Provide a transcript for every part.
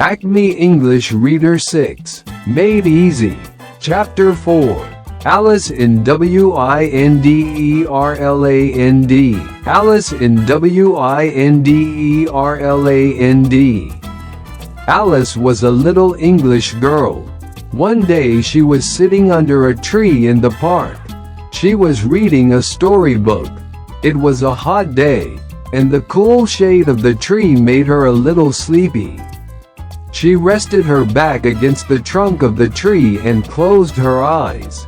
Acme English Reader 6. Made Easy. Chapter 4. Alice in WINDERLAND. Alice in WINDERLAND. Alice was a little English girl. One day she was sitting under a tree in the park. She was reading a storybook. It was a hot day, and the cool shade of the tree made her a little sleepy. She rested her back against the trunk of the tree and closed her eyes.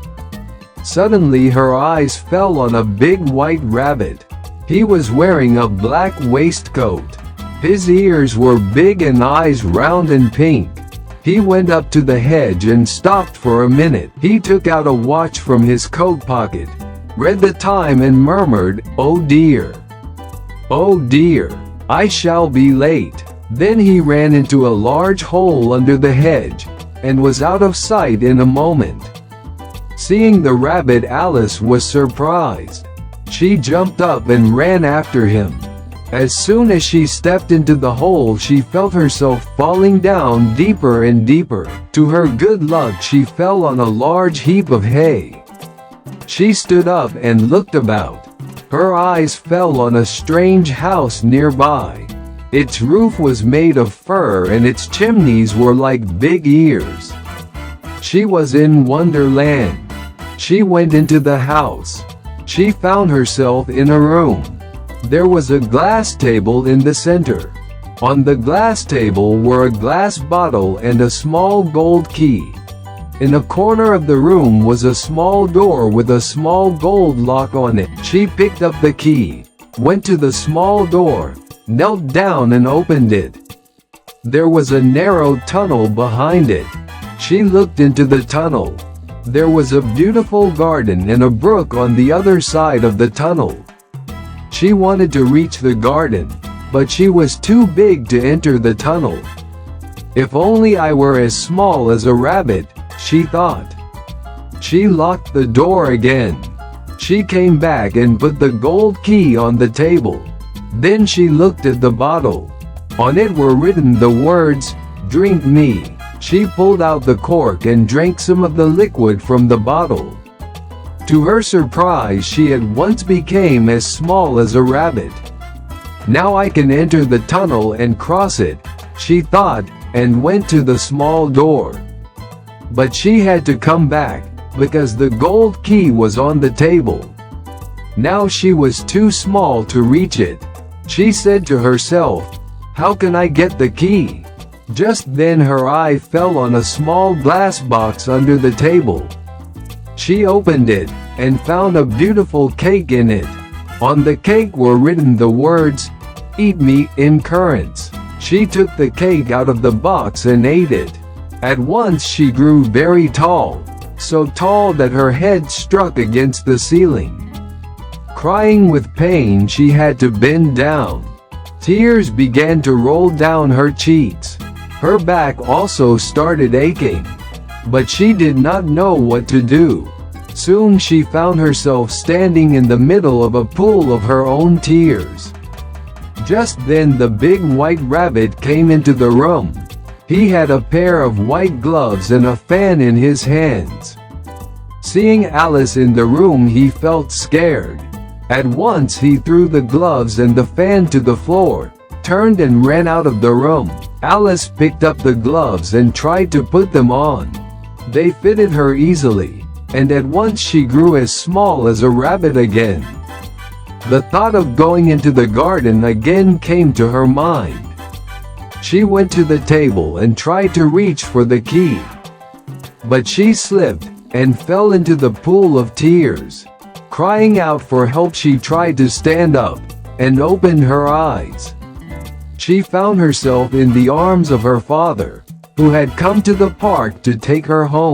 Suddenly her eyes fell on a big white rabbit. He was wearing a black waistcoat. His ears were big and eyes round and pink. He went up to the hedge and stopped for a minute. He took out a watch from his coat pocket, read the time and murmured, "Oh dear. Oh dear, I shall be late." Then he ran into a large hole under the hedge, and was out of sight in a moment. Seeing the rabbit, Alice was surprised. She jumped up and ran after him. As soon as she stepped into the hole, she felt herself falling down deeper and deeper. To her good luck, she fell on a large heap of hay. She stood up and looked about. Her eyes fell on a strange house nearby. Its roof was made of fur and its chimneys were like big ears. She was in Wonderland. She went into the house. She found herself in a room. There was a glass table in the center. On the glass table were a glass bottle and a small gold key. In a corner of the room was a small door with a small gold lock on it. She picked up the key, went to the small door, knelt down and opened it. There was a narrow tunnel behind it. She looked into the tunnel. There was a beautiful garden and a brook on the other side of the tunnel. She wanted to reach the garden, but she was too big to enter the tunnel. "If only I were as small as a rabbit," she thought. She locked the door again. She came back and put the gold key on the table. Then she looked at the bottle. On it were written the words, "Drink me." She pulled out the cork and drank some of the liquid from the bottle. To her surprise, she at once became as small as a rabbit. "Now I can enter the tunnel and cross it," she thought, and went to the small door. But she had to come back, because the gold key was on the table. Now she was too small to reach it. She said to herself, "How can I get the key?" Just then her eye fell on a small glass box under the table. She opened it, and found a beautiful cake in it. On the cake were written the words, "Eat me in currants." She took the cake out of the box and ate it. At once she grew very tall, so tall that her head struck against the ceiling. Crying with pain, she had to bend down. Tears began to roll down her cheeks. Her back also started aching. But she did not know what to do. Soon she found herself standing in the middle of a pool of her own tears. Just then the big white rabbit came into the room. He had a pair of white gloves and a fan in his hands. Seeing Alice in the room, he felt scared. At once he threw the gloves and the fan to the floor, turned and ran out of the room. Alice picked up the gloves and tried to put them on. They fitted her easily, and at once she grew as small as a rabbit again. The thought of going into the garden again came to her mind. She went to the table and tried to reach for the key. But she slipped, and fell into the pool of tears. Crying out for help, she tried to stand up, and opened her eyes. She found herself in the arms of her father, who had come to the park to take her home.